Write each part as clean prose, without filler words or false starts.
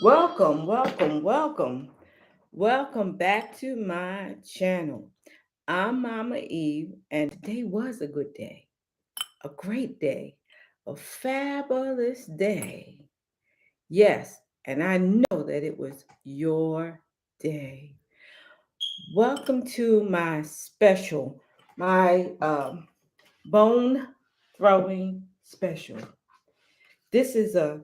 Welcome, welcome, welcome. Welcome back to my channel. I'm Mama Eve, and today was a good day, a great day, a fabulous day. Yes, and I know that it was your day. Welcome to my special, my bone throwing special. This is a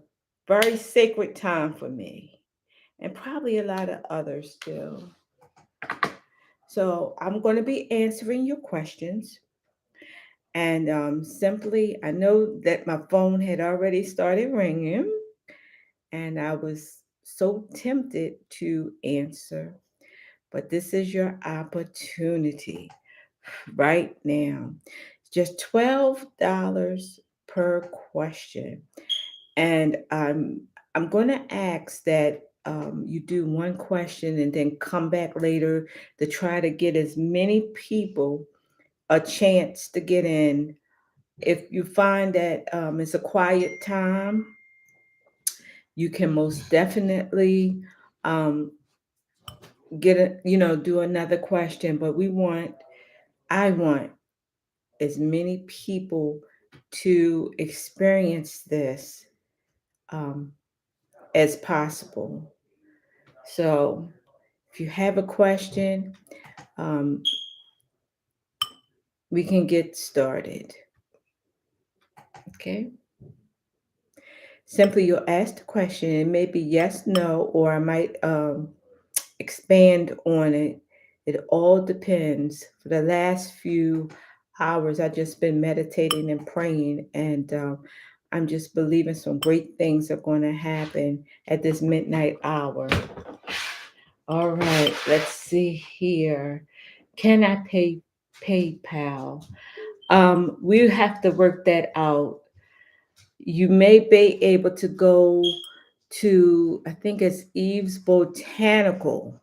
very sacred time for me, and probably a lot of others too. So I'm going to be answering your questions. And simply, I know that my phone had already started ringing, and I was so tempted to answer. But this is your opportunity right now. It's just $12 per question. And I'm going to ask that you do one question and then come back later to try to get as many people a chance to get in. If you find that it's a quiet time, you can most definitely um, do another question. But I want as many people to experience this um, as possible. So if you have a question, um, we can get started. Okay. Simply, you'll ask the question. It may be yes, no, or I might expand on it. It all depends. For the last few hours, I've just been meditating and praying, and I'm just believing some great things are going to happen at this midnight hour. All right, let's see here. Can I pay PayPal? We have to work that out. You may be able to go to, I think it's Eve's Botanical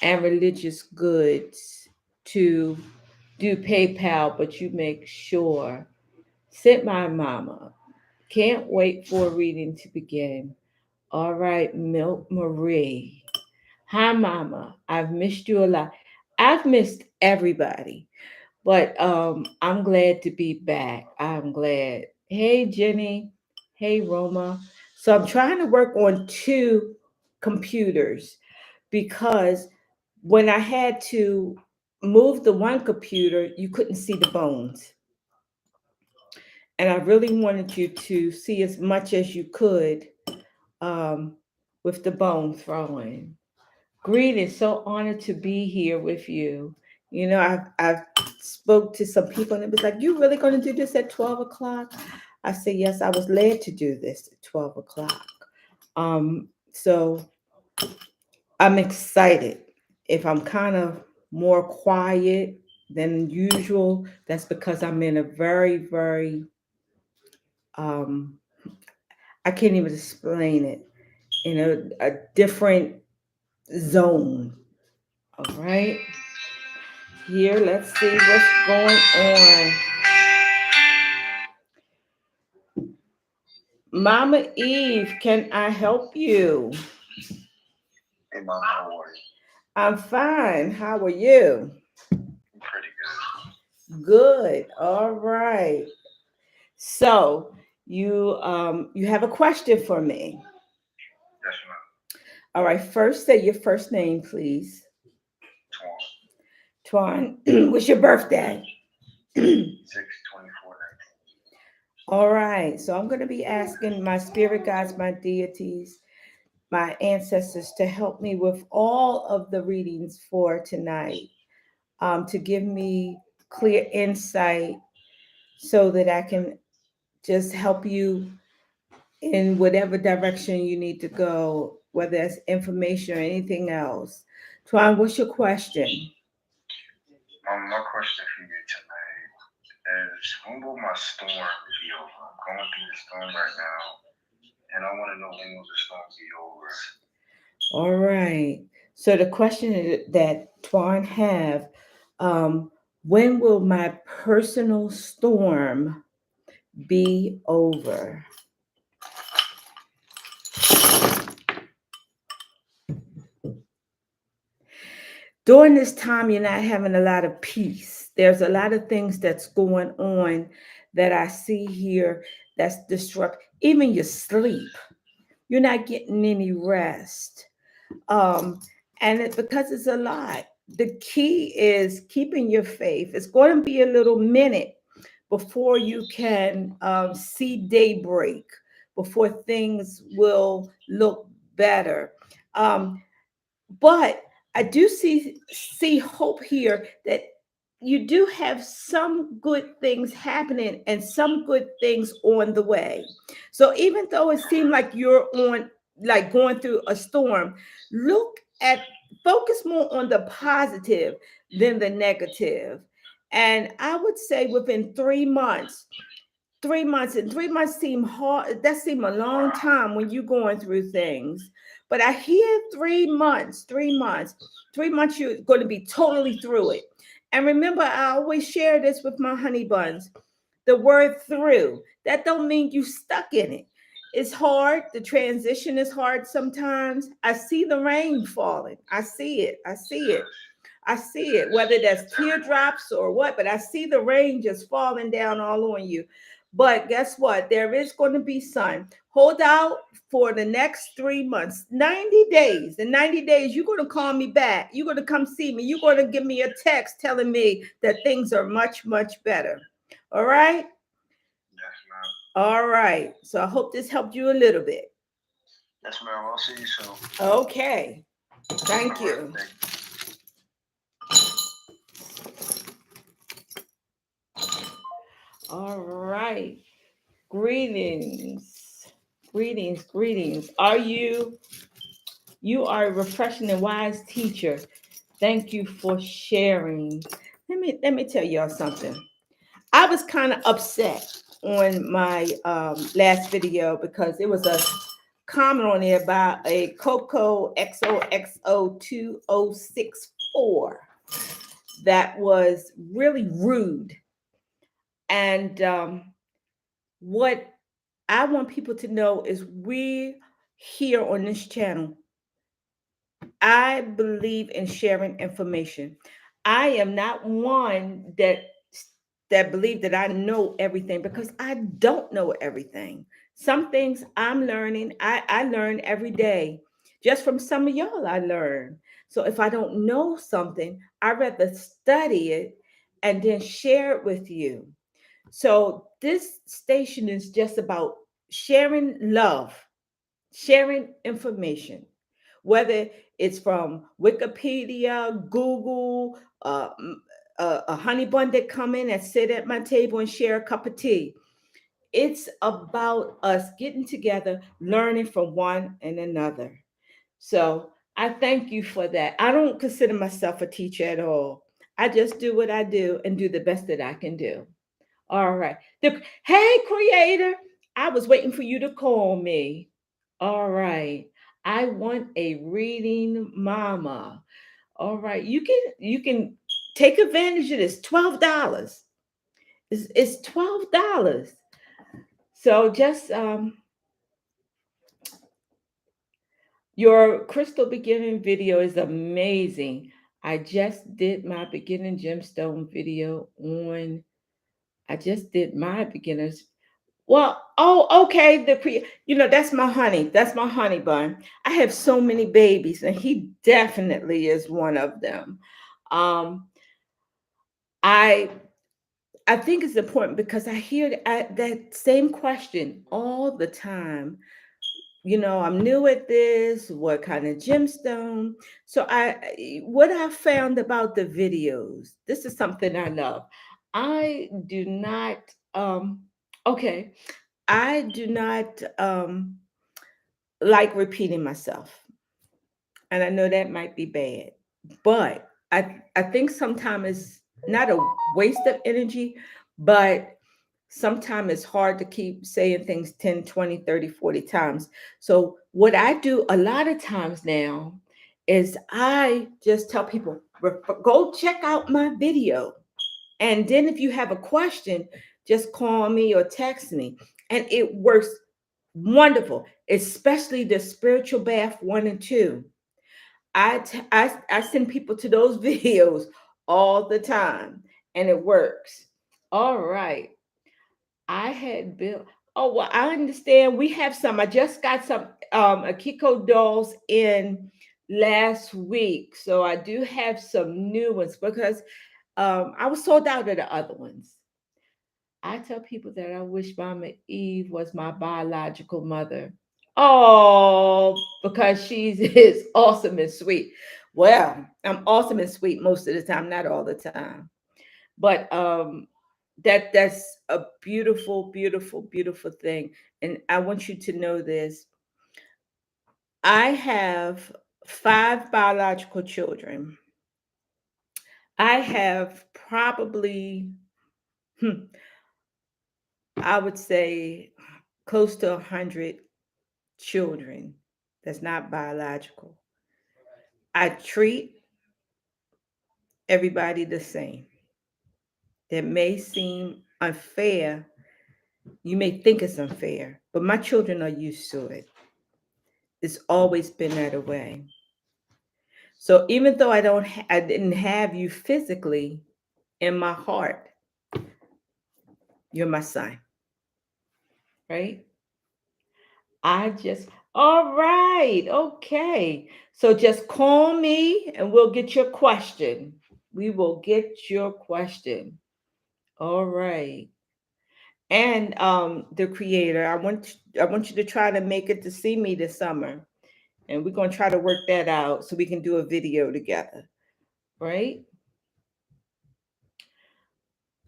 and Religious Goods to do PayPal, but you make sure. Sit my mama. Can't wait for a reading to begin. All right, Milk Marie. Hi, Mama. I've missed you a lot. I've missed everybody, but I'm glad to be back. I'm glad. Hey, Jenny. Hey, Roma. So I'm trying to work on two computers because when I had to move the one computer, you couldn't see the bones. And I really wanted you to see as much as you could um, with the bone throwing. Greetings, so honored to be here with you. I've spoke to some people and it was like, "You really going to do this at 12 o'clock?" I said, "Yes, I was led to do this at 12 o'clock." So I'm excited. If I'm kind of more quiet than usual, that's because I'm in a very, very um, I can't even explain it, in a different zone. All right. Here, let's see what's going on. Mama Eve, can I help you? Hey, Mom, how are you? I'm fine. How are you? I'm pretty good. Good. All right. So you have a question for me. Yes, ma'am. All right. First, say your first name, please. Twan. Twan, what's your birthday? 6/24/19. All right. So I'm going to be asking my spirit guides, my deities, my ancestors to help me with all of the readings for tonight, to give me clear insight so that I can just help you in whatever direction you need to go, whether it's information or anything else. Twan, what's your question? My question for you tonight is when will my storm be over? I'm going through the storm right now, and I want to know when will the storm be over? All right. So the question that Twan have, um, when will my personal storm be over? During this time, you're not having a lot of peace. There's a lot of things that's going on that I see here that's disrupt even your sleep. You're not getting any rest. Um, because it's a lot. The key is keeping your faith. It's going to be a little minute before you can see daybreak, before things will look better. Um, but I do see hope here that you do have some good things happening and some good things on the way. So even though it seemed like you're on like going through a storm, look at focus more on the positive than the negative. And I would say within 3 months, 3 months and 3 months seem hard. That seem a long time when you're going through things. But I hear 3 months, 3 months, 3 months, you're going to be totally through it. And remember, I always share this with my honey buns. The word through, that don't mean you stuck in it. It's hard. The transition is hard sometimes. I see the rain falling. I see it. I see it. Yes. I see it, Yes. whether that's It's everywhere. teardrops or what, but I see the rain just falling down all on you. But guess what? There is going to be sun. Hold out for the next 3 months, 90 days. In 90 days, you're going to call me back. You're going to come see me. You're going to give me a text telling me that things are much, much better. All right? Yes, ma'am. All right. So I hope this helped you a little bit. Yes, ma'am. I'll see you soon. Okay. All Thank right. you. Thank you. All right. Greetings. Greetings. Greetings. You are a refreshing and wise teacher. Thank you for sharing. Let me tell y'all something. I was kind of upset on my last video because it was a comment on there about a Coco XOXO 2064 that was really rude. And what I want people to know is we here on this channel, I believe in sharing information. I am not one that believe that I know everything because I don't know everything. Some things I'm learning, I learn every day. Just from some of y'all, I learn. So if I don't know something, I'd rather study it and then share it with you. So this station is just about sharing love, sharing information, whether it's from Wikipedia, Google, a honey bun that come in and sit at my table and share a cup of tea. It's about us getting together, learning from one and another. So I thank you for that. I don't consider myself a teacher at all. I just do what I do and do the best that I can do. All right. Hey, creator, I was waiting for you to call me. All right. I want a reading mama. All right. You can take advantage of this. $12. It's $12. So just your crystal beginning video is amazing. I just did my beginning gemstone video on I just did my beginners. Well, oh, okay. That's my honey. That's my honey bun. I have so many babies, and he definitely is one of them. Um, I I think it's important because I hear that same question all the time. I'm new at this. What kind of gemstone? So what I found about the videos. This is something I love. I do not. Okay, I do not like repeating myself. And I know that might be bad. But I think sometimes it's not a waste of energy, but sometimes it's hard to keep saying things 10, 20, 30, 40 times. So what I do a lot of times now is I just tell people, go check out my video. And then if you have a question, just call me or text me. And it works wonderful, especially the spiritual bath 1 and 2. I send people to those videos all the time, and it works. All right. I had built. Oh well, I understand. We have some. I just got some Akiko dolls in last week, so I do have some new ones because I was sold out of the other ones. I tell people that I wish Mama Eve was my biological mother. Oh, because she's is awesome and sweet. Well, I'm awesome and sweet most of the time, not all the time. But that's a beautiful, beautiful, beautiful thing. And I want you to know this. I have 5 biological children. I have probably, I would say, close to 100 children that's not biological. I treat everybody the same. That may seem unfair. You may think it's unfair, but my children are used to it. It's always been that way. So even though I didn't have you physically in my heart, you're my son, right? I just, all right, okay. So just call me and we'll get your question. We will get your question. All right. And the creator, I want you to try to make it to see me this summer. And we're gonna try to work that out so we can do a video together, right?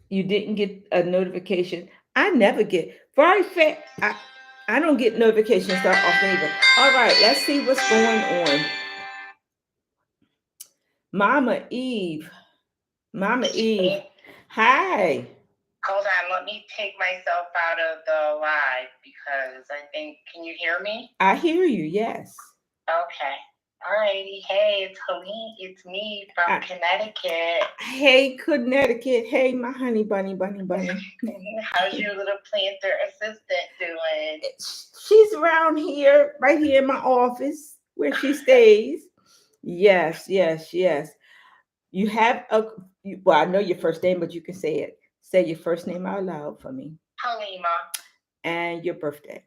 You didn't get a notification. I never get very fair. I don't get notifications that often either. All right, let's see what's going on. Mama Eve. Mama Eve. Hi. Hold on, let me take myself out of the live because I think, can you hear me? I hear you, yes. Okay. All righty. Hey, it's Helene. It's me from Connecticut. Hey, Connecticut. Hey, my honey bunny. How's your little planter assistant doing? She's around here, right here in my office where she stays. Yes. You have well, I know your first name, but you can say it. Say your first name out loud for me. Halima. And your birthday.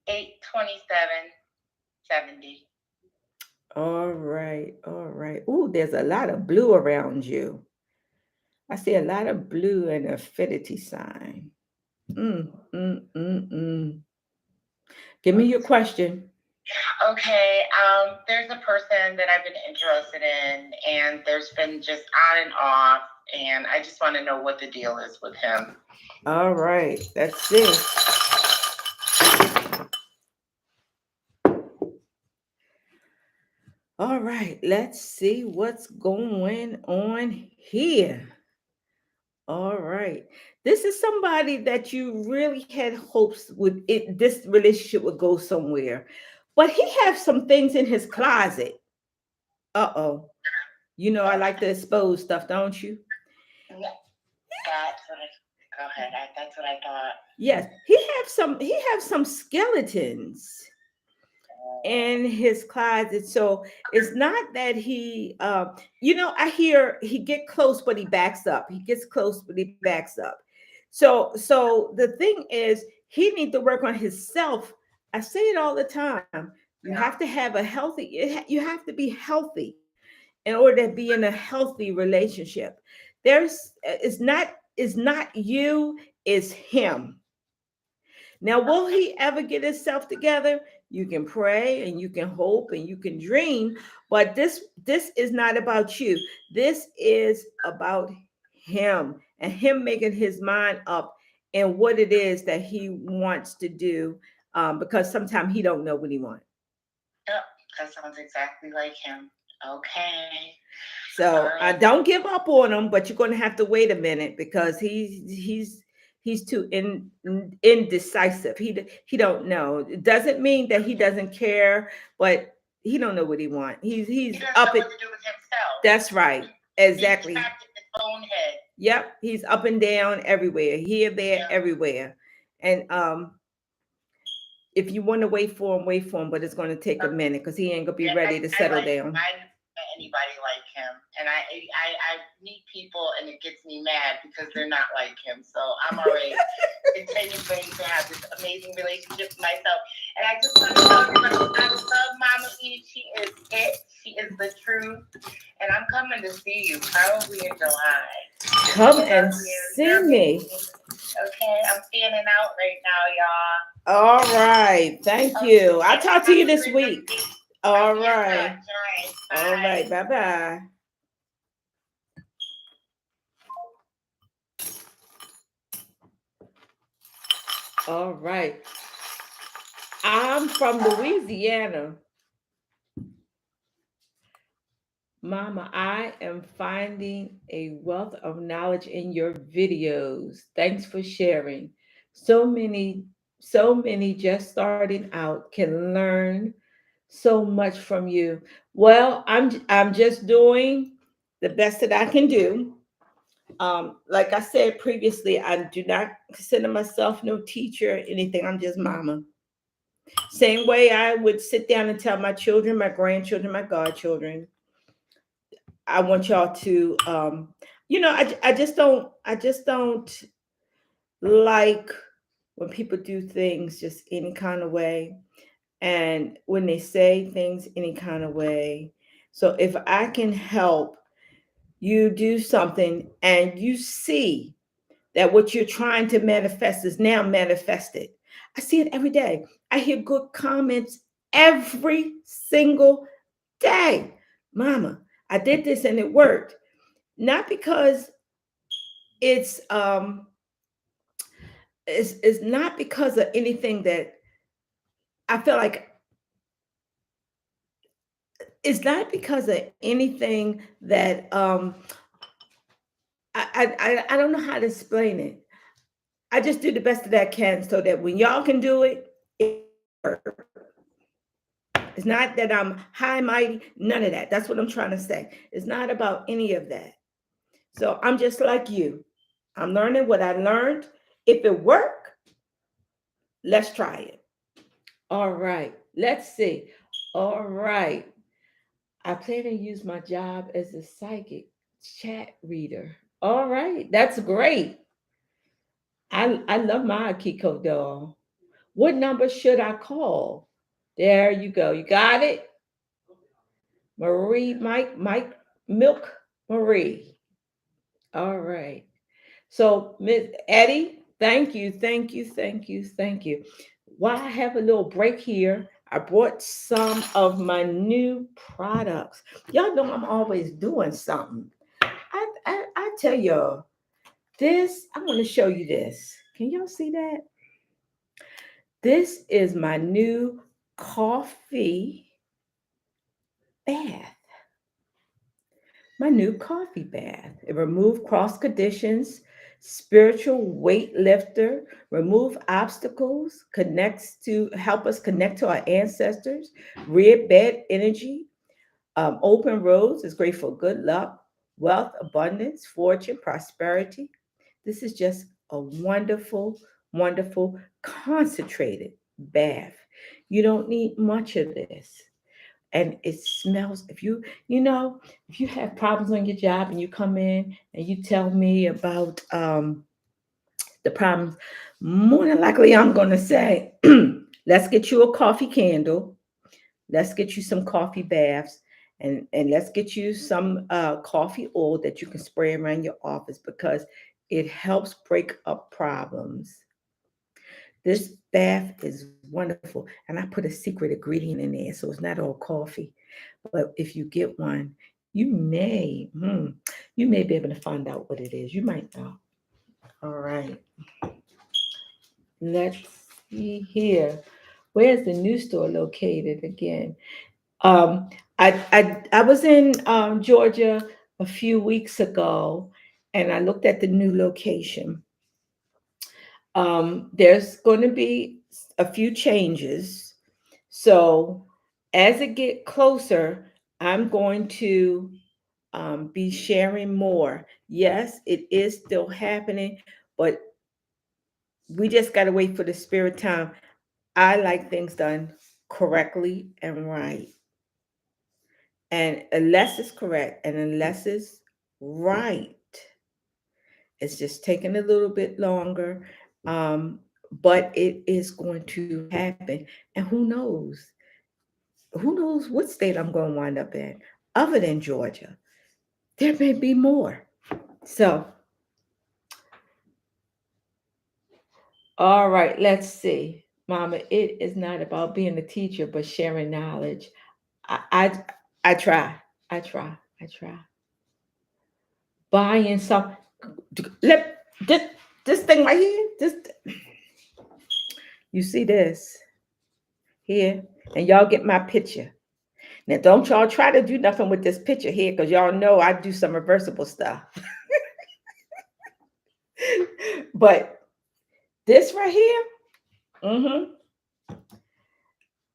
8/27/70. All right. Ooh, there's a lot of blue around you. I see a lot of blue and affinity sign. Give me your question. Okay, there's a person that I've been interested in, and there's been just on and off, and I just want to know what the deal is with him. All right, let's see. All right, let's see what's going on here. All right. This is somebody that you really had hopes would this relationship would go somewhere. But he has some things in his closet. Uh-oh. You know I like to expose stuff, don't you? That's what go ahead. That's what I thought. Yes, he have some skeletons in his closet. So it's not that he I hear he get close but he backs up. He gets close but he backs up. So the thing is he needs to work on himself. I say it all the time. You have to have a healthy you have to be healthy in order to be in a healthy relationship. It's not you, it's him. Now, will he ever get himself together? You can pray and you can hope and you can dream, but this is not about you. This is about him and him making his mind up and what it is that he wants to do, because sometimes he don't know what he wants. Yep, that sounds exactly like him. Okay. So I don't give up on him, but you're going to have to wait a minute because he's too indecisive. He don't know. It doesn't mean that he doesn't care, but he don't know what he wants. He's he up know what to do with himself. That's right. Exactly. He's trapped in his own head. Yep, he's up and down everywhere, here, there, everywhere. And if you want to wait for him, but it's going to take a minute because he ain't gonna be Yeah, ready to settle I down. anybody like him, and I meet people, and it gets me mad because they're not like him. So I'm already continuing to have this amazing relationship with myself. And I just want to tell everybody, I love Mama E. She is it. She is the truth. And I'm coming to see you probably in July. Come and see me. Okay, I'm fanning out right now, y'all. All right. Thank you. I'll talk to you this week. All I'll be in right. touch. All right. Bye. Bye-bye. All right. I'm from Louisiana. Mama, I am finding a wealth of knowledge in your videos. Thanks for sharing. So many, so many just starting out can learn so much from you. Well, I'm just doing the best that I can do. Like I said previously, I do not consider myself no teacher or anything. I'm just mama. Same way I would sit down and tell my children, my grandchildren, my godchildren, I want y'all to, I just don't like when people do things just any kind of way. And when they say things any kind of way. So if I can help you do something and you see that what you're trying to manifest is now manifested. I see it every day. I hear good comments every single day. Mama, I did this and it worked. Not because it's it's not because of anything that I feel like it's not because of anything that I don't know how to explain it. I just do the best that I can so that when y'all can do it, it works. It's not that I'm high mighty, none of that. That's what I'm trying to say. It's not about any of that. So I'm just like you. I'm learning what I learned. If it work, let's try it. All right. Let's see. All right. I plan to use my job as a psychic chat reader. All right. That's great. I love my Akiko doll. What number should I call? There you go. You got it? Marie, Mike, Milk Marie. All right. So, Miss Eddie, thank you, thank you, thank you, thank you. While I have a little break here, I brought some of my new products. Y'all know I'm always doing something. I tell y'all, this, I want to show you this. Can y'all see that? This is my new coffee bath. My new coffee bath. It removes cross conditions, spiritual weight lifter, remove obstacles, connects to help us connect to our ancestors, red bed energy, open roads is great for good luck, wealth, abundance, fortune, prosperity. This is just a wonderful, wonderful concentrated bath. You don't need much of this, and it smells. If you have problems on your job and you come in and you tell me about the problems, more than likely I'm going to say, let's get you a coffee candle, let's get you some coffee baths, and let's get you some coffee oil that you can spray around your office because it helps break up problems. This bath is wonderful, and I put a secret ingredient in there, so it's not all coffee. But if you get one, you may be able to find out what it is. You might know. All right, let's see here. Where's the new store located again? Um, I was in Georgia a few weeks ago, and I looked at the new location. There's going to be a few changes. So as it get closer, I'm going to be sharing more. Yes, it is still happening, but we just got to wait for the spirit time. I like things done correctly and right. And unless it's correct and unless it's right, it's just taking a little bit longer. Um, but it is going to happen. And who knows? Who knows what state I'm going to wind up in other than Georgia? There may be more. So, all right, let's see. Mama, it is not about being a teacher, but sharing knowledge. I, I, I try. I try. I try. Buying some. Let this thing right here. This you see this here, and y'all get my picture. Now, don't y'all try to do nothing with this picture here, because y'all know I do some reversible stuff. But this right here,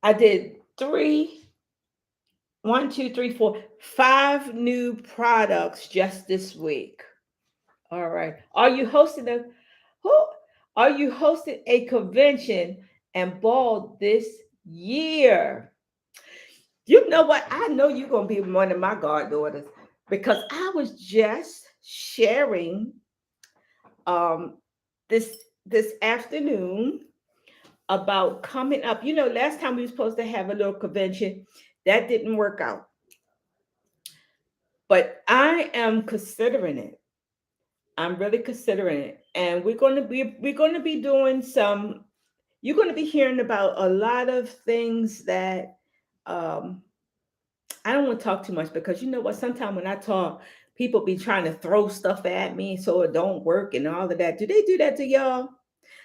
I did one, two, three, four, five new products just this week. All right. Who are you hosting a convention and ball this year? You know what? I know you're gonna be one of my goddaughters because I was just sharing um this this afternoon about coming up. You know, last time we were supposed to have a little convention, that didn't work out. But I am considering it. I'm really considering it. And we're gonna be doing some, you're gonna be hearing about a lot of things that um I don't want to talk too much, because you know what? Sometimes when I talk, people be trying to throw stuff at me so it don't work and all of that. Do they do that to y'all?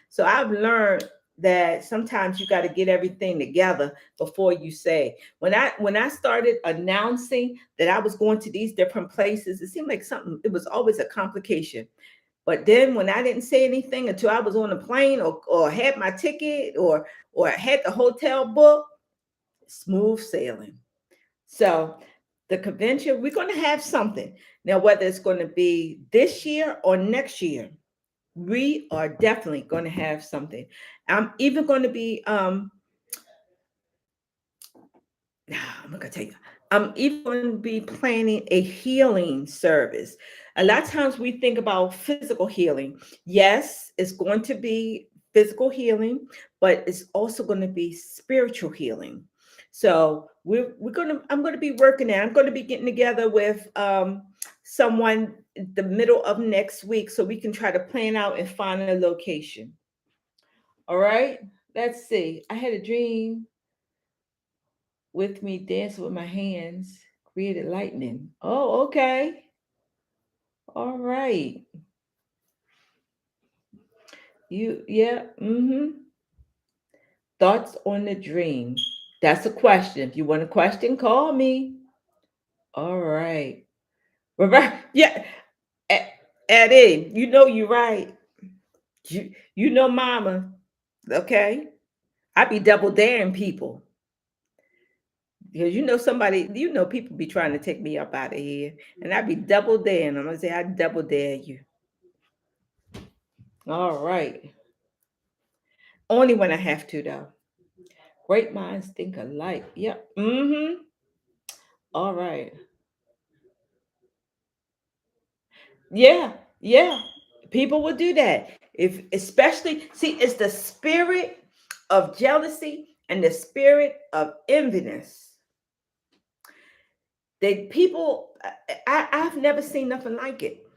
So I've learned that sometimes you got to get everything together before you say. When I started announcing that I was going to these different places, it seemed like something. It was always a complication. But then when I didn't say anything until I was on the plane, or had my ticket, or had the hotel book, smooth sailing. So the convention, we're going to have something. Now, whether it's going to be this year or next year, we are definitely going to have something. I'm even going to be I'm not gonna tell you. I'm even going to be planning a healing service. A lot of times we think about physical healing. Yes, it's going to be physical healing, but it's also going to be spiritual healing. So we're gonna I'm going to be working there. I'm going to be getting together with someone the middle of next week so we can try to plan out and find a location. All right. Let's see. I had a dream with me dancing with my hands created lightning. Oh, okay. All right. Yeah. Thoughts on the dream? That's a question. If you want a question, call me. All right. Right. Yeah. E- Eddie, you know you're right. You know mama. Okay. I be double daring people. Because people be trying to take me up out of here. And I be double daring. I'm gonna say I double dare you. All right. Only when I have to, though. Great minds think alike. Yep. All right. Yeah. Yeah. People will do that. If especially see, it's the spirit of jealousy and the spirit of enviness. I've never seen nothing like it.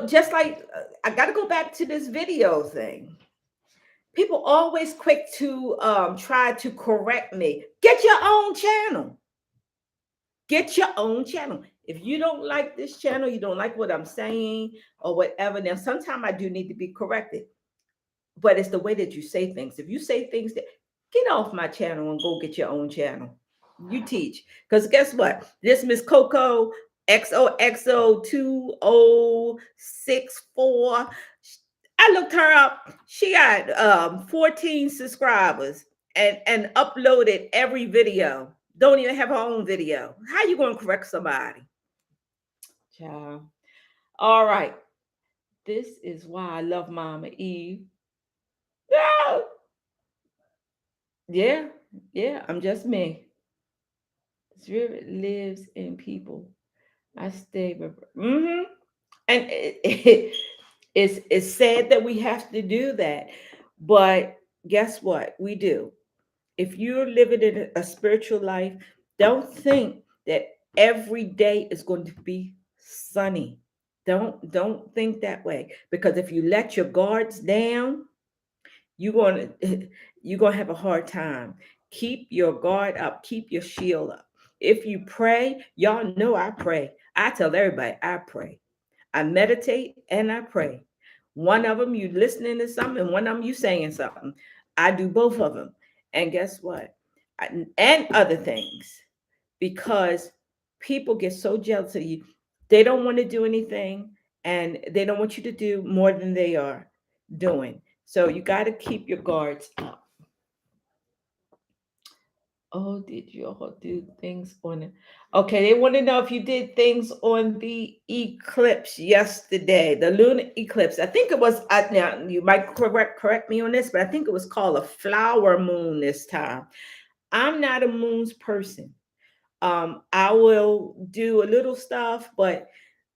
Just like I got to go back to this video thing. People always quick to try to correct me. Get your own channel. Get your own channel. If you don't like this channel, you don't like what I'm saying or whatever. Now, sometimes I do need to be corrected, but it's the way that you say things. If you say things that get off my channel and go get your own channel, you teach. Because guess what? This Miss Coco XOXO 2064. I looked her up. She got 14 subscribers and uploaded every video. Don't even have her own video. How you gonna correct somebody? Child. All right. This is why I love Mama Eve. No. Yeah, yeah, I'm just me. Spirit lives in people. I stay with. And it's sad that we have to do that, but guess what? We do. If you're living in a spiritual life, don't think that every day is going to be sunny. Don't think that way, because if you let your guards down, you're going to you're going to have a hard time. Keep your guard up, keep your shield up. If you pray, y'all know I pray. I tell everybody I pray. I meditate and I pray. One of them you listening to something, and one of them you saying something. I do both of them. And guess what? And other things, because people get so jealous of you. They don't want to do anything, and they don't want you to do more than they are doing. So you got to keep your guards up. Oh, did you all do things on it? Okay, they want to know if you did things on the eclipse yesterday, the lunar eclipse. I think it was. Now you might correct me on this, but I think it was called a flower moon this time. I'm not a moon's person. I will do a little stuff, but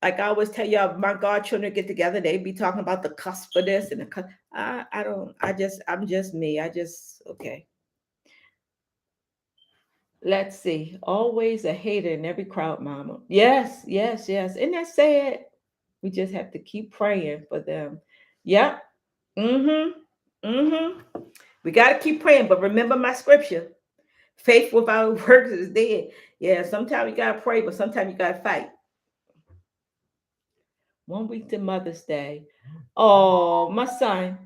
like I always tell y'all, my godchildren get together, they be talking about the cusp of this and the cusp. I don't. I'm just me. I just okay. Let's see. Always a hater in every crowd, mama. Yes, yes, yes. Isn't that sad? We just have to keep praying for them. Yep. Mm-hmm. Mm-hmm. We gotta keep praying, but remember my scripture. Faith without works is dead. Yeah, sometimes you gotta pray, but sometimes you gotta fight. 1 week to Mother's Day. Oh, my son.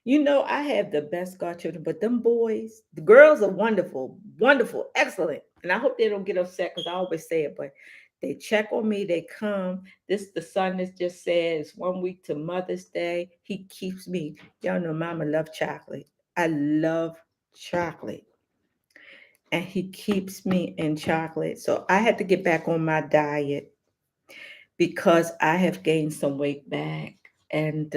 You know, I have the best godchildren, but them boys, the girls are wonderful, wonderful, excellent. And I hope they don't get upset because I always say it, but they check on me, they come. This the son that just said it's 1 week to Mother's Day. He keeps me. Y'all know mama love chocolate. I love chocolate. And he keeps me in chocolate. So I had to get back on my diet because I have gained some weight back. And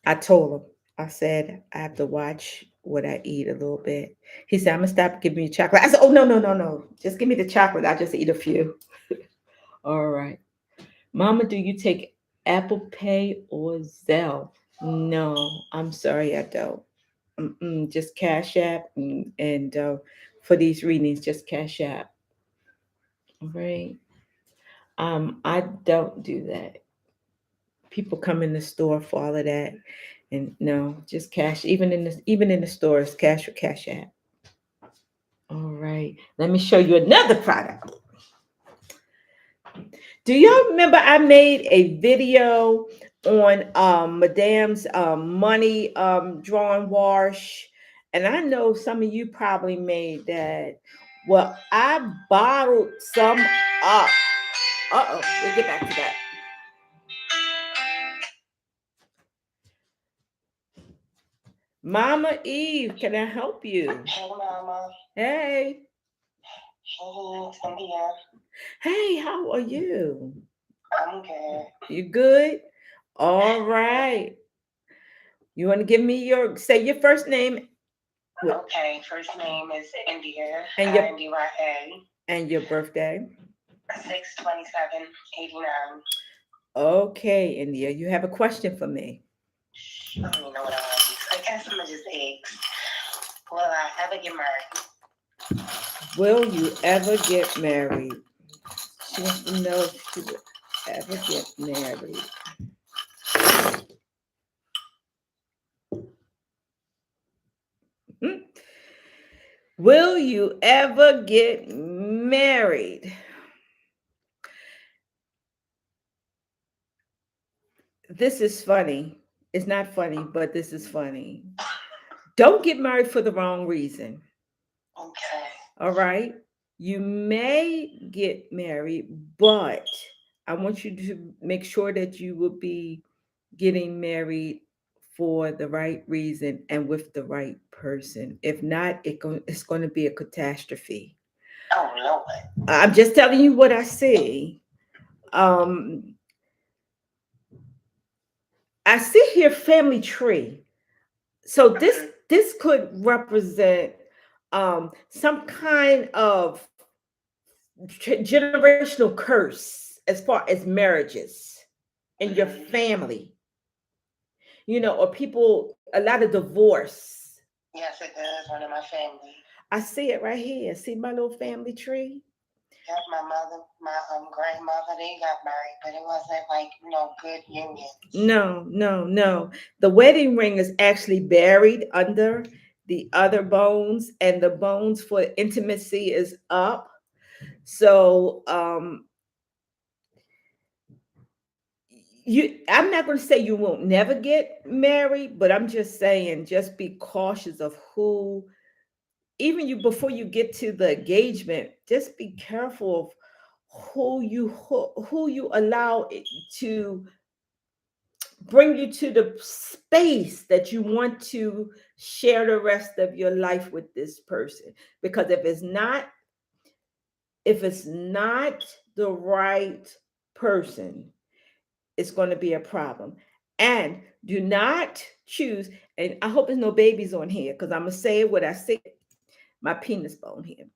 I told him, I said, I have to watch what I eat a little bit. He said, I'm gonna stop giving you chocolate. I said, oh no, no, no, no. Just give me the chocolate. I'll just eat a few. All right. Mama, do you take Apple Pay or Zelle? No, I'm sorry, I don't. Just Cash App and for these readings, just Cash App. All right. I don't do that. People come in the store for all of that, and no, just cash. Even in the stores, cash or Cash App. All right, let me show you another product. Do y'all remember I made a video on Madame's money drawing wash, and I know some of you probably made that. Well, I bottled some up. Uh oh, we'll get back to that. Mama Eve, can I help you? Hey, Mama. Hey. Hey, Cynthia. Hey, how are you? I'm good. You good? All right. You want to give me say your first name Okay, first name is India. and your INDYA. and your birthday? 6/27/89. Okay, India, you have a question for me. I don't even know what I want to use. I guess I'm gonna just ask. Will I ever get married? Will you ever get married? She wants to know if she will ever get married. Hmm. Will you ever get married? This is funny. It's not funny, but this is funny. Don't get married for the wrong reason. Okay. All right. You may get married, but I want you to make sure that you will be getting married for the right reason and with the right person. If not, it's going to be a catastrophe. Oh Lord. I'm just telling you what I see. Um, I see here family tree. So this could represent some kind of generational curse as far as marriages in your family, or people, a lot of divorce. Yes, it does. One of my family. I see it right here. See my little family tree? Yep, my mother, my grandmother, they got married, but it wasn't like good union. No, no, no. The wedding ring is actually buried under the other bones, and the bones for intimacy is up. So I'm not going to say you won't never get married, but I'm just saying just be cautious of who, even you before you get to the engagement, just be careful of who you allow it to bring you to the space that you want to share the rest of your life with this person. Because if it's not the right person, it's going to be a problem. And do not choose, and I hope there's no babies on here, because I'm going to say what I say, my penis bone here.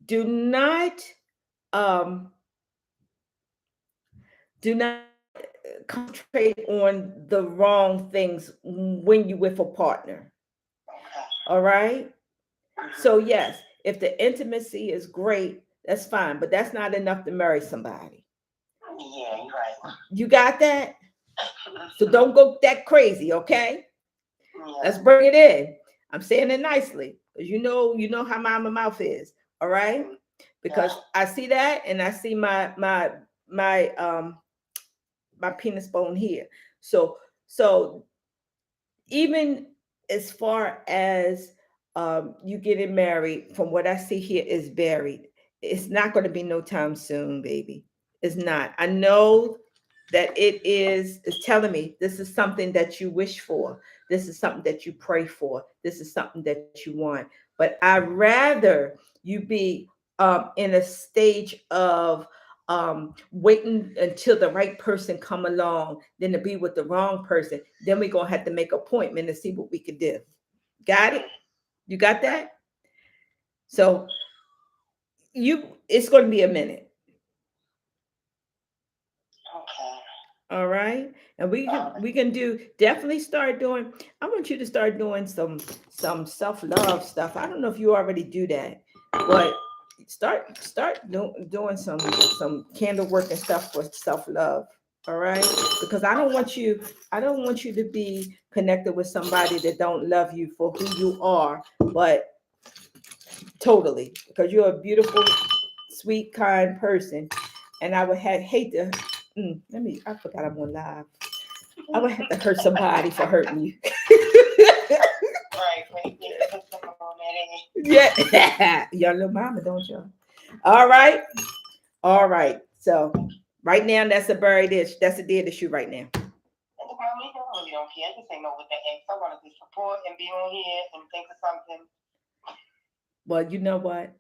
Do not um do not concentrate on the wrong things when you with a partner. Okay. All right. So yes, if the intimacy is great, that's fine, but that's not enough to marry somebody. Yeah, you're right. You got that? So don't go that crazy, okay? Yeah. Let's bring it in. I'm saying it nicely, because you know how my mouth is. All right. Because I see that, and I see my penis bone here. So even as far as you getting married, from what I see here is buried. It's not going to be no time soon, baby. It's not. I know that it's telling me this is something that you wish for. This is something that you pray for. This is something that you want. But I'd rather you be in a stage of waiting until the right person come along than to be with the wrong person. Then we're gonna have to make an appointment and see what we could do. Got it? You got that? So it's going to be a minute. Okay. All right. And we can definitely start doing. I want you to start doing some self-love stuff. I don't know if you already do that, but start doing some candle work and stuff for self-love. All right. Because I don't want you to be connected with somebody that don't love you for who you are, but totally, because you're a beautiful, sweet, kind person. And I would hate to. I forgot I'm on live. I would have to hurt somebody for hurting you. Right. When you get to put on that Yeah. Y'all little mama, don't y'all? All right. All right. So right now, that's a buried dish. That's a dead issue right now. Mommy, I really don't care. I just say no with the ex. I want to just support and be on here and think of something. Well, you know what?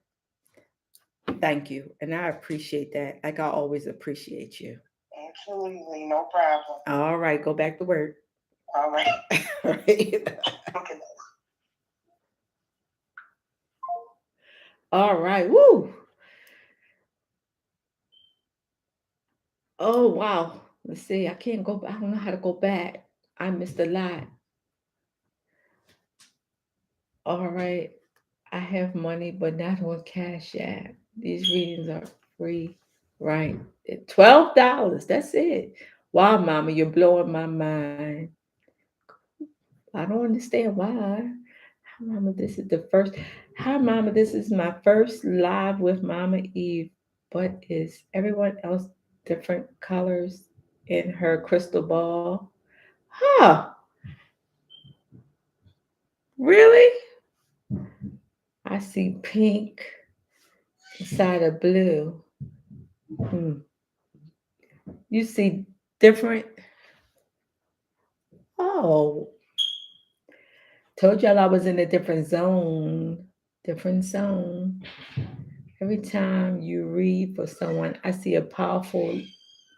Thank you. And I appreciate that. Like I always appreciate you. Absolutely, no problem. All right. Go back to work. All right. All right. Okay. All right. Woo. Oh, wow. Let's see. I can't go. I don't know how to go back. I missed a lot. All right. I have money, but not on Cash App. These readings are free. Right. $12. That's it. Wow, mama, you're blowing my mind. I don't understand why. Hi, mama, this is the first. Hi, mama, this is my first live with Mama Eve. But is everyone else different colors in her crystal ball? Huh. Really? I see pink inside of blue. Hmm. You see different. Oh, told y'all I was in a different zone. Different zone. Every time you read for someone, I see a powerful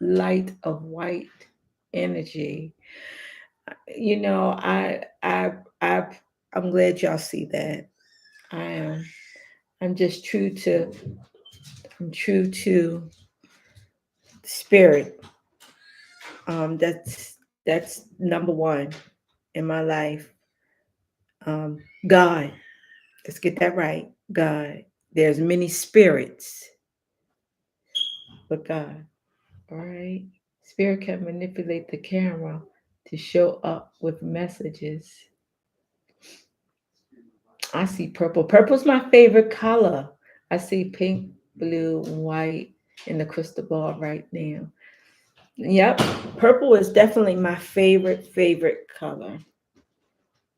light of white energy. You know, I I'm glad y'all see that. I am. I'm just true to. I'm true to spirit. That's number one in my life. God. Let's get that right. God. There's many spirits, but God. All right. Spirit can manipulate the camera to show up with messages. I see purple. Purple's my favorite color. I see pink, blue, and white in the crystal ball right now. Yep. Purple is definitely my favorite color.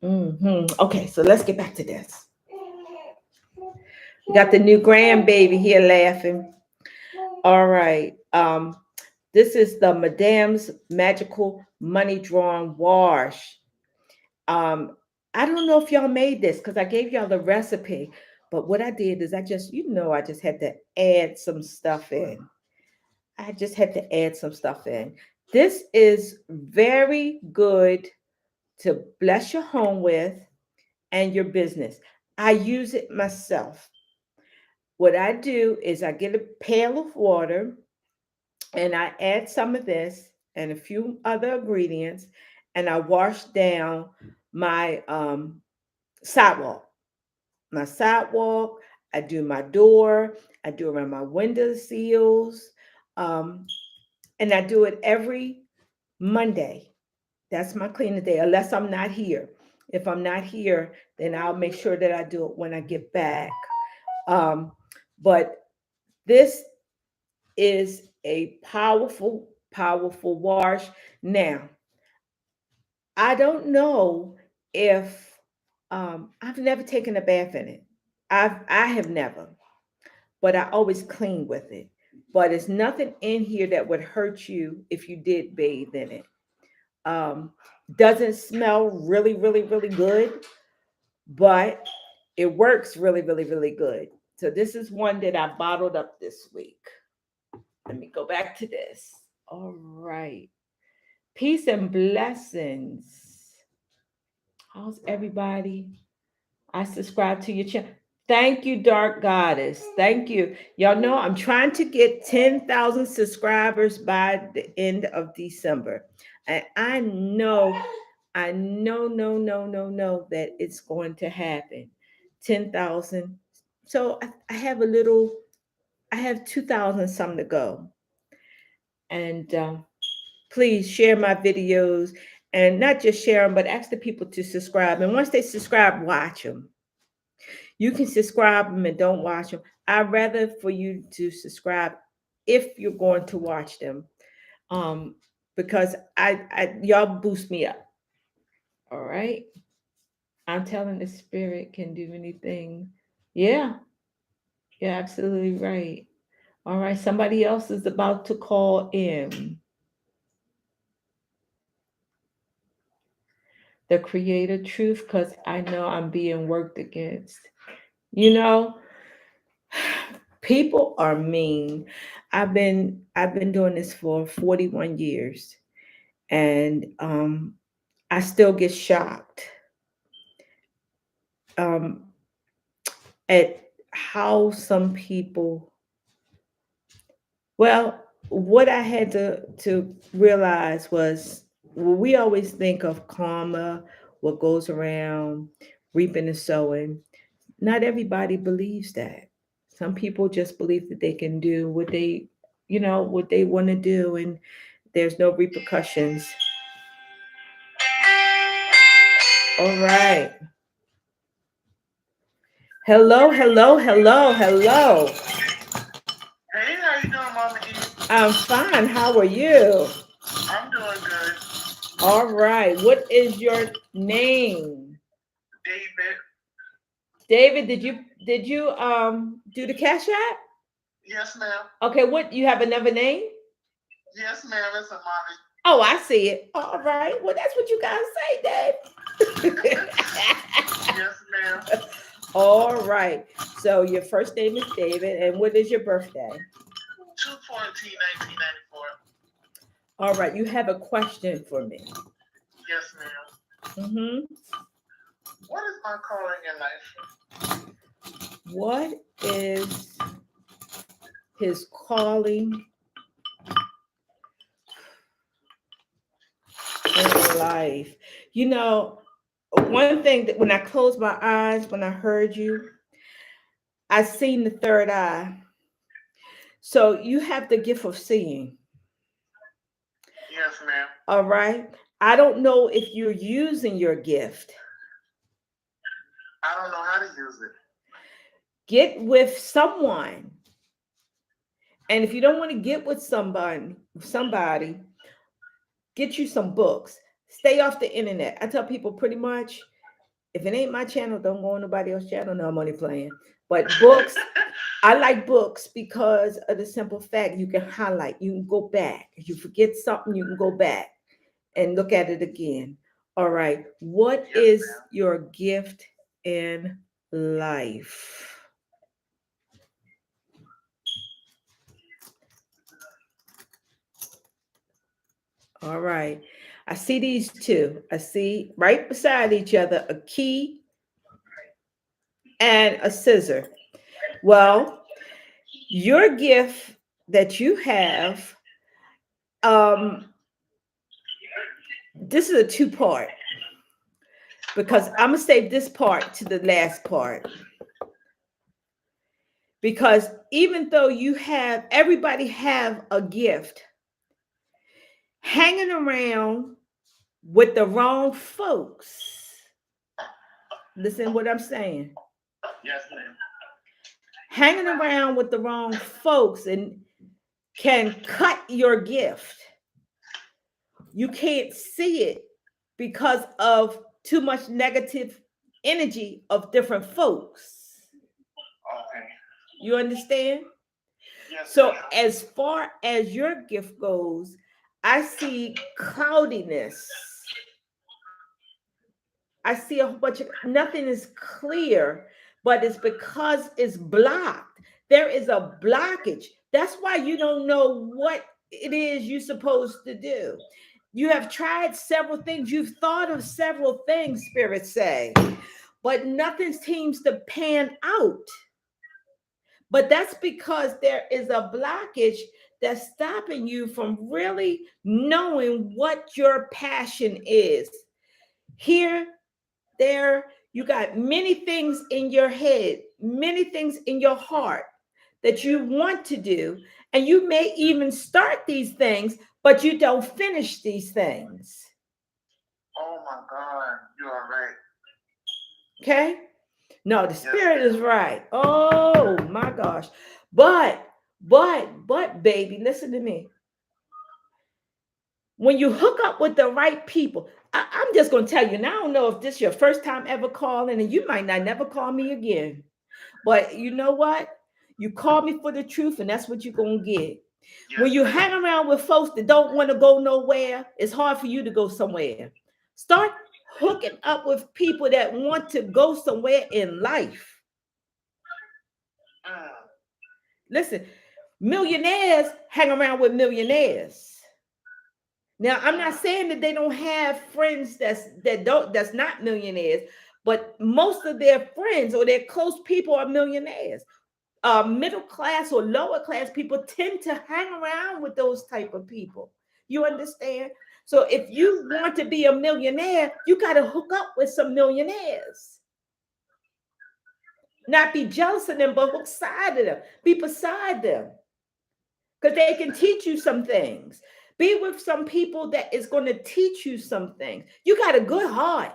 Okay, so let's get back to this. We got the new grandbaby here laughing. All right. This is the Madame's Magical Money Drawing Wash. I don't know if y'all made this because I gave y'all the recipe, but what I did is I just had to add some stuff in. I just had to add some stuff in. This is very good to bless your home with and your business. I use it myself. What I do is I get a pail of water and I add some of this and a few other ingredients, and I wash down my sidewalk. My sidewalk, I do my door, I do around my window seals, um, and I do it every Monday. That's my cleaning day, unless I'm not here. If I'm not here, then I'll make sure that I do it when I get back. But this is a powerful wash. Now, I don't know if I've never taken a bath in it. I have never, but I always clean with it. But it's nothing in here that would hurt you if you did bathe in it. Um, doesn't smell really good, but it works really good. So this is one that I bottled up this week. Let me go back to this. All right. Peace and blessings. How's everybody? I subscribe to your channel. Thank you, Dark Goddess. Thank you. Y'all know I'm trying to get 10,000 subscribers by the end of December. And I know, no, that it's going to happen. 10,000. So I have 2,000 some to go. And please share my videos and not just share them, but ask the people to subscribe. And once they subscribe, watch them. You can subscribe them and don't watch them. I'd rather for you to subscribe if you're going to watch them, because I y'all boost me up. All right, I'm telling the spirit can do anything. Yeah, you're absolutely right. All right, somebody else is about to call in. The creator truth, because I know I'm being worked against. You know, people are mean. I've been doing this for 41 years, and I still get shocked um, at how some people. Well, what I had to realize was, well, we always think of karma, what goes around, reaping and sowing. Not everybody believes that. Some people just believe that they can do what they want to do, and there's no repercussions. All right. Hello. Hey, how you doing, Mama E? I'm fine. How are you? I'm doing good. All right. What is your name? David. David, did you do the Cash App? Yes, ma'am. Okay, what you have another name? Yes, ma'am. It's Amani. Oh, I see it. All right. Well, that's what you guys say, Dave. Yes, ma'am. All right. So your first name is David, and what is your birthday? 2/14/1994. All right. You have a question for me. Yes, ma'am. Mm-hmm. What is my calling in life? What is his calling in life? You know, one thing that when I closed my eyes, when I heard you, I seen the third eye. So you have the gift of seeing. Yes, ma'am. All right. I don't know if you're using your gift. I don't know how to use it. Get with someone. And if you don't want to get with somebody, get you some books. Stay off the internet. I tell people pretty much, if it ain't my channel, don't go on nobody else's channel. No, I'm only playing. But books, I like books because of the simple fact you can highlight, you can go back. If you forget something, you can go back and look at it again. All right. What Yes, is ma'am. your gift in life? All right. I see these two. I see right beside each other a key and a scissor. Well, your gift that you have, um, this is a two-part because I'm gonna save this part to the last part. Because even though you have everybody have a gift, hanging around with the wrong folks. Listen what I'm saying. Yes, ma'am. Hanging around with the wrong folks and can cut your gift. You can't see it because of too much negative energy of different folks. Okay. You understand? Yes, So, ma'am. as far as your gift goes, I see cloudiness. I see a whole bunch of nothing is clear, but it's because it's blocked. There is a blockage. That's why you don't know what it is you're supposed to do. You have tried several things, you've thought of several things, spirits say, but nothing seems to pan out. But that's because there is a blockage that's stopping you from really knowing what your passion is. Here, there, you got many things in your head, many things in your heart that you want to do. And you may even start these things, but you don't finish these things. Oh my God, you are right. Okay? No, the Yes, spirit is ma'am. right. Oh my gosh. But, baby, listen to me. When you hook up with the right people, I'm just going to tell you, and I don't know if this is your first time ever calling, and you might not never call me again. But you know what? You call me for the truth, and that's what you're going to get. Yes, When you ma'am. hang around with folks that don't want to go nowhere, it's hard for you to go somewhere. Start hooking up with people that want to go somewhere in life. Mm. Listen, millionaires hang around with millionaires. Now, I'm not saying that they don't have friends that's not millionaires, but most of their friends or their close people are millionaires. Middle class or lower class people tend to hang around with those type of people. You understand? So if Yes, you ma'am. want to be a millionaire, you got to hook up with some millionaires. Not be jealous of them, but hook side of them. Be beside them because they can teach you some things. Be with some people that is going to teach you some things. You got a good heart.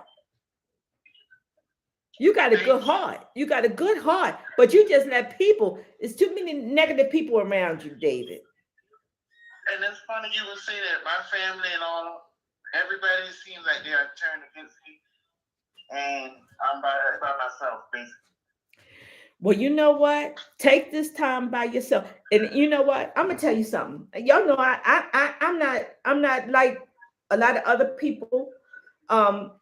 You got a Thank good you. heart. You got a good heart, but you just let people. There's too many negative people around you, David. And it's funny you would say that. My family and all, everybody seems like they are turned against me, and I'm by myself, basically. Well, you know what? Take this time by yourself, and you know what? I'm gonna tell you something. Y'all know I'm not like a lot of other people. Um,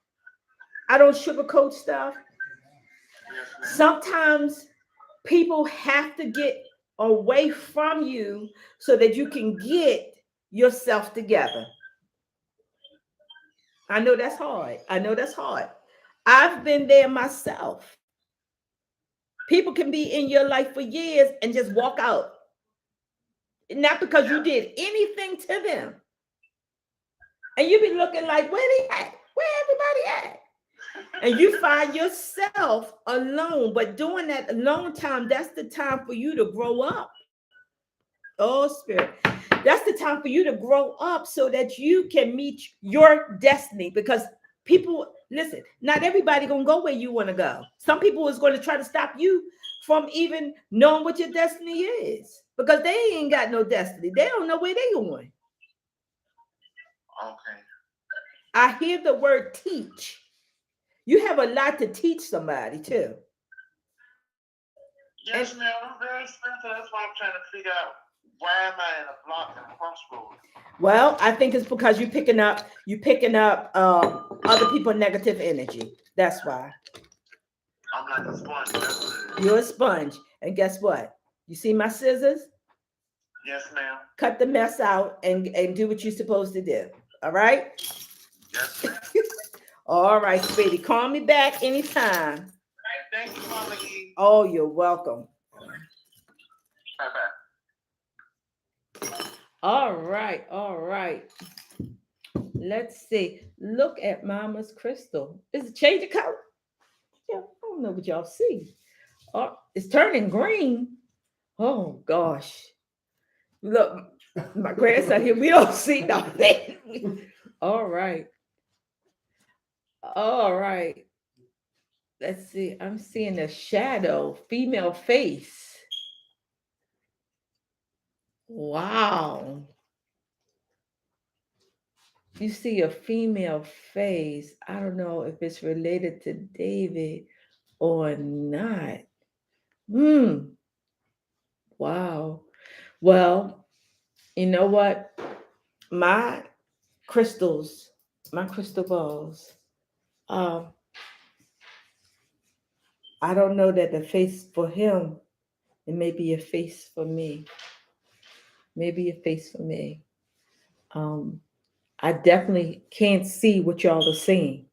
I don't sugarcoat stuff. Yes, ma'am. Sometimes people have to get away from you so that you can get yourself together. I know that's hard. I know that's hard. I've been there myself. People can be in your life for years and just walk out. Not because you did anything to them. And you be looking like, where they at? Where everybody at? And you find yourself alone. But during that alone time, that's the time for you to grow up. Oh, Spirit. That's the time for you to grow up so that you can meet your destiny. Because people, listen, not everybody gonna go where you want to go. Some people is going to try to stop you from even knowing what your destiny is. Because they ain't got no destiny. They don't know where they going. Okay. I hear the word teach. You have a lot to teach somebody too. Yes, ma'am. I'm very expensive. That's why I'm trying to figure out why am I in a block and a crossroad. Well, I think it's because you're picking up other people's negative energy. That's why. I'm like a sponge. That's what it is. You're a sponge. And guess what? You see my scissors? Yes, ma'am. Cut the mess out and do what you're supposed to do. All right? Yes, ma'am. All right, sweetie. Call me back anytime. All right, thank you, Mama E. Oh, you're welcome. Bye-bye. All right, all right. Let's see. Look at Mama's crystal. Is it change of color? Yeah, I don't know what y'all see. Oh, it's turning green. Oh gosh. Look, my grandson here, we don't see nothing. All right. All right. Let's see. I'm seeing a shadow, female face. Wow. You see a female face. I don't know if it's related to David or not. Hmm. Wow. Well, you know what? My crystals, my crystal balls. Um, I don't know that the face for him, it may be a face for me. Maybe a face for me. Um, I definitely can't see what y'all are seeing.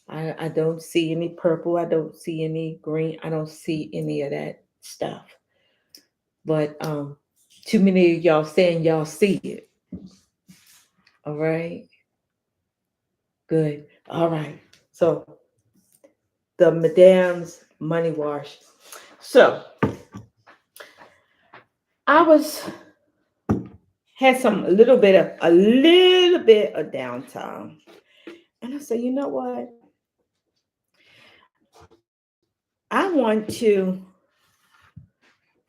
I don't see any purple. I don't see any green. I don't see any of that stuff. But too many of y'all saying y'all see it. All right. Good. All right. So the Madame's money wash. So I had a little bit of downtime. And I said, you know what? I want to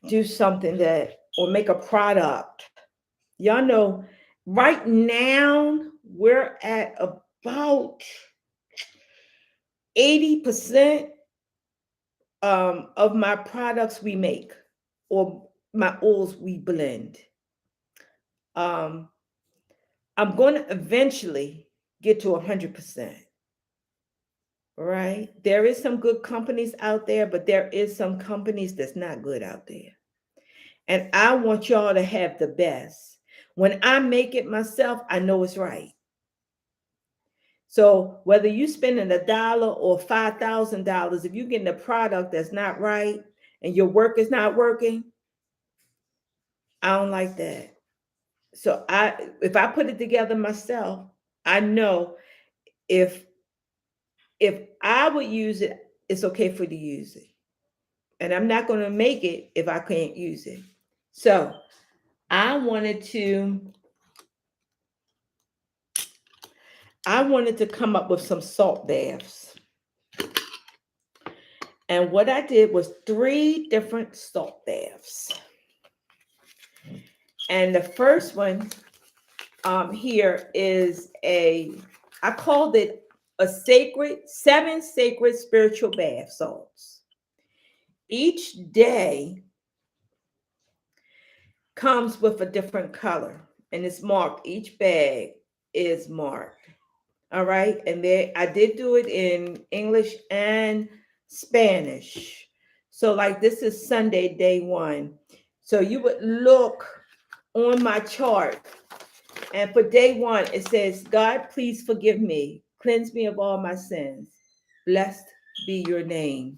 do something that or make a product. Y'all know right now we're at about 80% of my products we make or my oils we blend. Um, I'm going to eventually get to 100%. Right? There is some good companies out there, but there is some companies that's not good out there. And I want y'all to have the best. When I make it myself, I know it's right. So whether you spending $1 or $5,000, if you're getting a product that's not right and your work is not working, I don't like that. So if I put it together myself, I know if I would use it, it's okay for you to use it. And I'm not going to make it if I can't use it. So I wanted to come up with some salt baths. And what I did was 3 different salt baths. And the first one here is I called it 7 sacred spiritual bath salts. Each day comes with a different color and it's marked. Each bag is marked. All right. And I did do it in English and Spanish. So like this is Sunday, day 1. So you would look on my chart. And for day 1, it says, God, please forgive me. Cleanse me of all my sins. blessed be your name.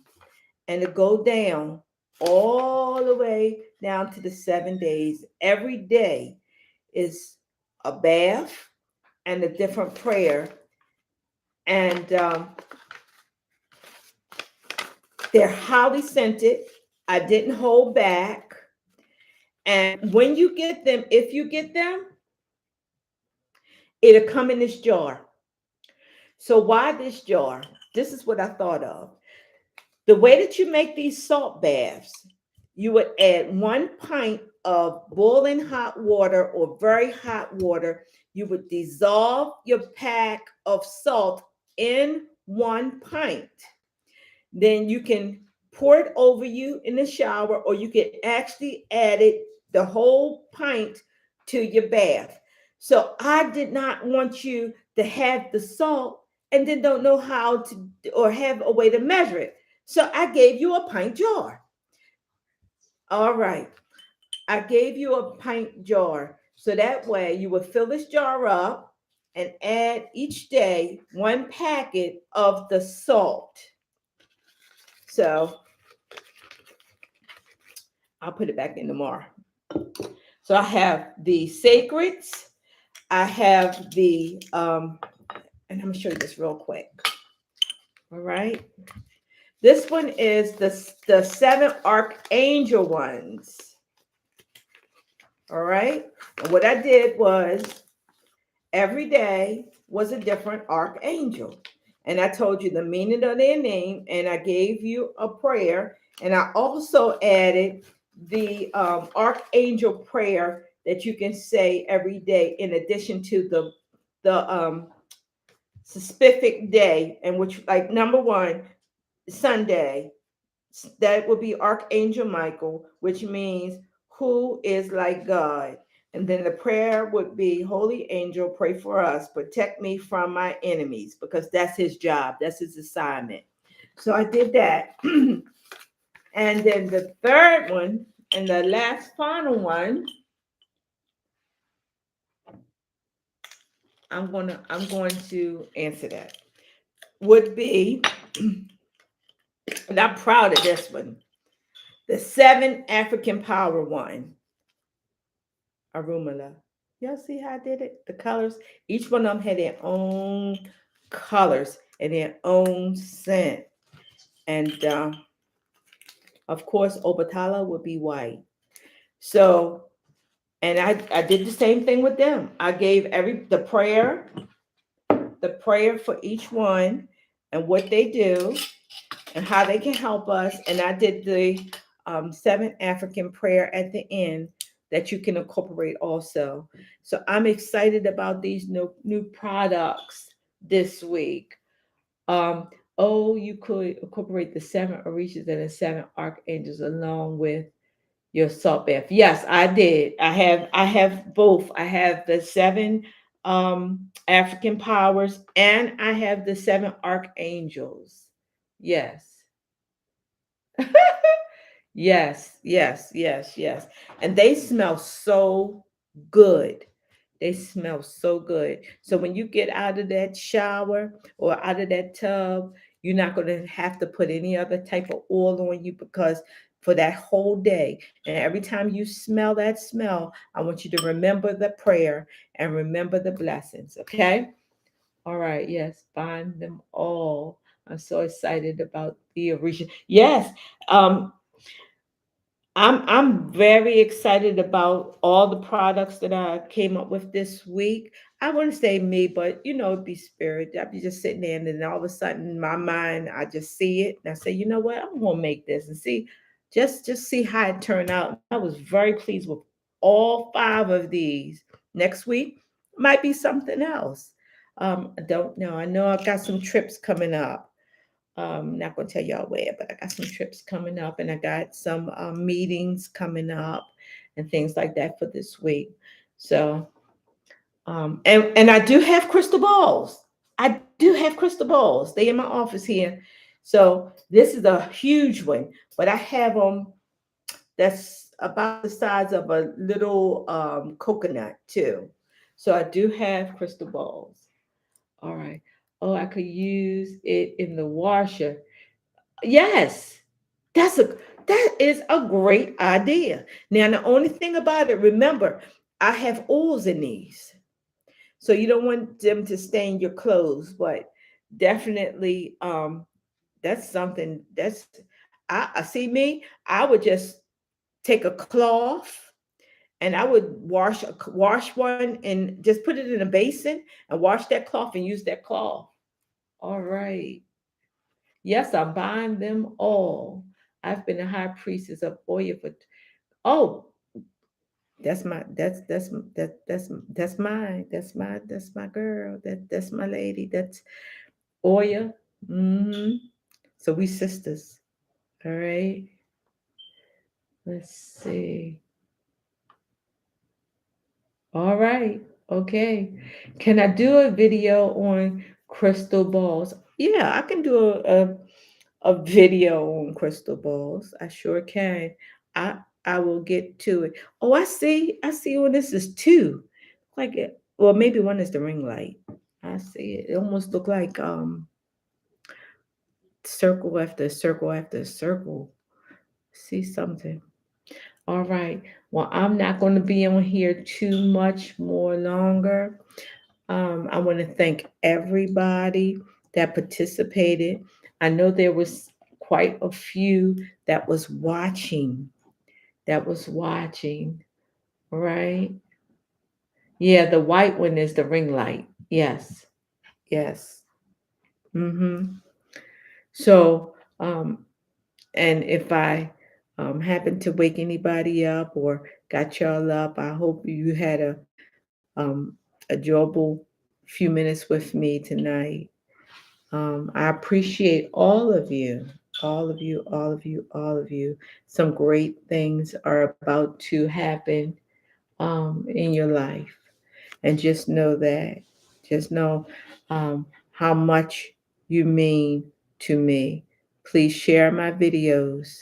And to go down all the way down to the 7 days. Every day is a bath and a different prayer. And they're highly scented. I didn't hold back. And when you get them, if you get them, it'll come in this jar. So why this jar? This is what I thought of. The way that you make these salt baths, you would add 1 pint of boiling hot water or very hot water. You would dissolve your pack of salt in 1 pint. Then you can pour it over you in the shower, or you can actually add it, the whole pint, to your bath. So I did not want you to have the salt and then don't know how to, or have a way to measure it. So I gave you a pint jar. All right. I gave you a pint jar. So that way you will fill this jar up and add each day 1 packet of the salt. So I'll put it back in tomorrow. So I have the sacreds. I have the, and I'm going to show you this real quick. All right. This one is the 7 archangel ones. All right. And what I did was every day was a different archangel. And I told you the meaning of their name, and I gave you a prayer. And I also added the archangel prayer that you can say every day, in addition to the specific day, and which, like, number 1, Sunday, that would be Archangel Michael, which means who is like God. And then the prayer would be, Holy Angel, pray for us, protect me from my enemies, because that's his job, that's his assignment. So I did that. And then the third one, and the last final one, I'm going to answer that, would be, and I'm proud of this one, the 7 African power one, Arumala. Y'all see how I did it? The colors, each one of them had their own colors and their own scent. And of course, Obatala would be white. So, and I did the same thing with them. I gave the prayer for each one and what they do and how they can help us. And I did the 7 African prayer at the end that you can incorporate also. So I'm excited about these new products this week. You could incorporate the 7 orishas and the 7 archangels along with your salt bath. Yes, I did. I have both. I have the 7 African powers, and I have the 7 archangels. Yes. Yes. And they smell so good. They smell so good. So when you get out of that shower or out of that tub, you're not going to have to put any other type of oil on you, because for that whole day, and every time you smell that smell, I want you to remember the prayer and remember the blessings. Okay. All right. Yes. Find them all. I'm so excited about the Orisha. Yes. I'm very excited about all the products that I came up with this week. I wouldn't say me, but it'd be spirit. I'd be just sitting there, and then all of a sudden, in my mind, I just see it, and I say, you know what, I'm gonna make this and see, just see how it turned out. I was very pleased with all 5 of these. Next week might be something else. I don't know. I know I've got some trips coming up. Not going to tell y'all where, but I got some trips coming up, and I got some meetings coming up and things like that for this week. So, and I do have crystal balls. I do have crystal balls. They in my office here. So this is a huge one, but I have them that's about the size of a little coconut too. So I do have crystal balls. All right. Oh, I could use it in the washer. Yes, that's a that is a great idea. Now, the only thing about it, remember, I have oils in these. So you don't want them to stain your clothes, but definitely that's something that's I see me, I would just take a cloth and I would wash one and just put it in a basin and wash that cloth and use that cloth. All right. Yes, I'm buying them all. I've been a high priestess of oil for oh, that's my that's mine. That's my girl. That's my lady. That's Oya. Hmm. So we sisters. All right. Let's see. All right. Okay. Can I do a video on crystal balls? Yeah, I can do a video on crystal balls. I sure can. I will get to it. Oh, I see. I see. Well, this is two. Like it. Well, maybe one is the ring light. I see it. It almost look like circle after circle after circle. See something. All right. Well, I'm not going to be on here too much more longer. I want to thank everybody that participated. I know there was quite a few that was watching. That was watching, right? Yeah, the white one is the ring light. Yes, yes. Mm-hmm. So, and if I happen to wake anybody up or got y'all up, I hope you had a enjoyable few minutes with me tonight. I appreciate all of you, all of you, all of you, all of you. Some great things are about to happen in your life. And just know that, just know how much you mean to me. Please share my videos.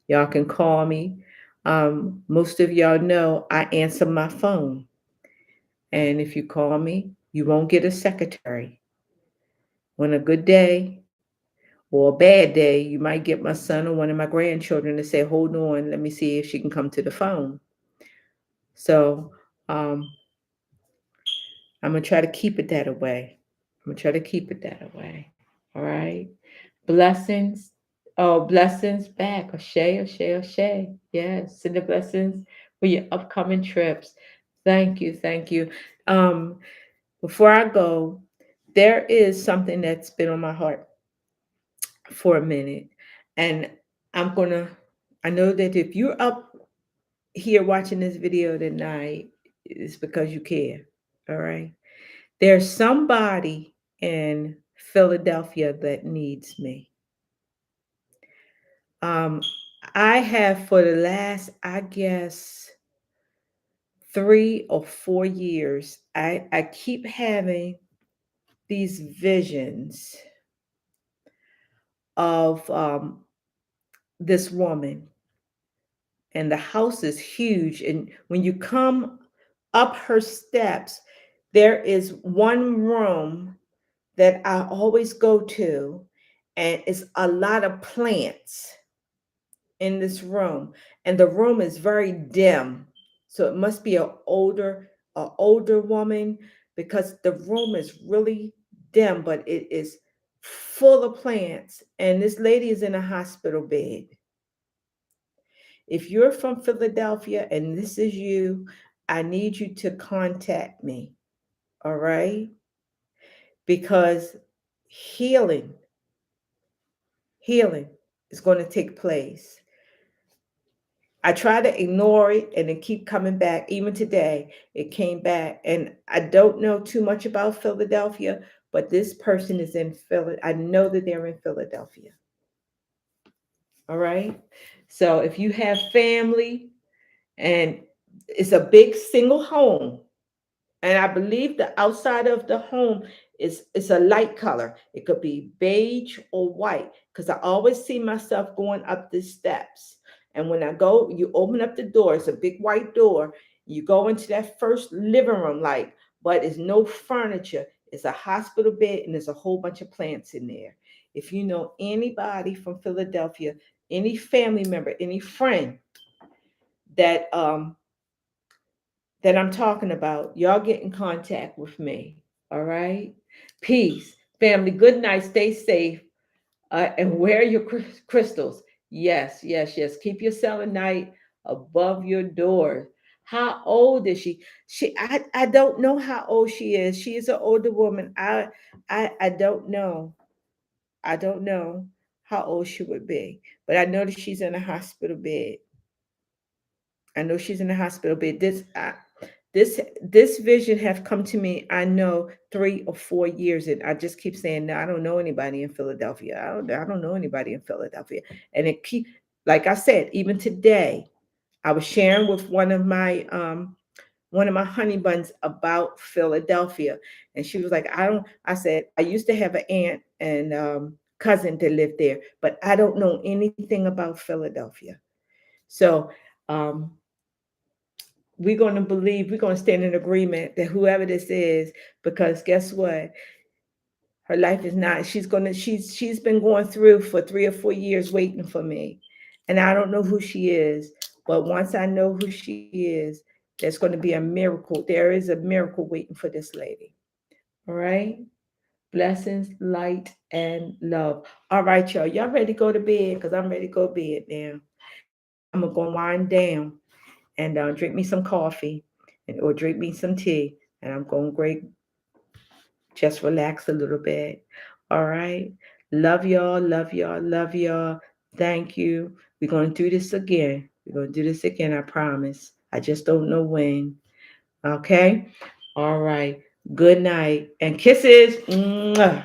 Y'all can call me. Most of y'all know I answer my phone. And if you call me, you won't get a secretary. On a good day or a bad day, you might get my son or one of my grandchildren to say, hold on, let me see if she can come to the phone. So I'm going to try to keep it that way. I'm going to try to keep it that way. All right. Blessings. Oh, blessings back. O'Shea, O'Shea, O'Shea. Yes. Send the blessings for your upcoming trips. Thank you. Thank you. Um, Before I go, there is something that's been on my heart for a minute. And I'm going to, I know that if you're up here watching this video tonight, it's because you care. All right. There's somebody in Philadelphia that needs me. Um, I have for the last, I guess, 3 or 4 years, I keep having these visions of this woman, and the house is huge. And when you come up her steps, there is one room that I always go to, and it's a lot of plants in this room, and the room is very dim. So it must be a older woman because the room is really dim, but it is full of plants. And this lady is in a hospital bed. If you're from Philadelphia and this is you, I need you to contact me. All right? Because healing, healing is going to take place. I try to ignore it and it keep coming back. Even today, it came back. And I don't know too much about Philadelphia, but this person is in Philly. I know that they're in Philadelphia. All right. So if you have family and it's a big single home, and I believe the outside of the home is a light color. It could be beige or white because I always see myself going up the steps. And when I go, you open up the door. It's a big white door. You go into that first living room, like, but it's no furniture. It's a hospital bed and there's a whole bunch of plants in there. If you know anybody from Philadelphia, any family member, any friend that that I'm talking about, y'all get in contact with me. All right. Peace, family. Good night. Stay safe. And wear your crystals. Yes, yes, yes. Keep your selenite above your door. How old is she? I don't know how old she is. She is an older woman. I don't know. I don't know how old she would be. But I know that she's in a hospital bed. I know she's in a hospital bed. This vision have come to me. I know 3 or 4 years, and I just keep saying, no, I don't know anybody in Philadelphia. I don't know anybody in Philadelphia, and it keep like I said. Even today, I was sharing with one of my honey buns about Philadelphia, and she was like, I don't. I said I used to have an aunt and cousin that lived there, but I don't know anything about Philadelphia. So. Um, we're going to believe, we're going to stand in agreement that whoever this is, because guess what? Her life is not, she's been going through for 3 or 4 years waiting for me. And I don't know who she is, but once I know who she is, there's going to be a miracle. There is a miracle waiting for this lady. All right. Blessings, light, and love. All right, y'all. Y'all ready to go to bed? Because I'm ready to go to bed now. I'm going to go wind down and drink me some coffee or drink me some tea. And I'm going to just relax a little bit. All right. Love y'all. Love y'all. Love y'all. Thank you. We're going to do this again. We're going to do this again. I promise. I just don't know when. Okay. All right. Good night and kisses. Mwah.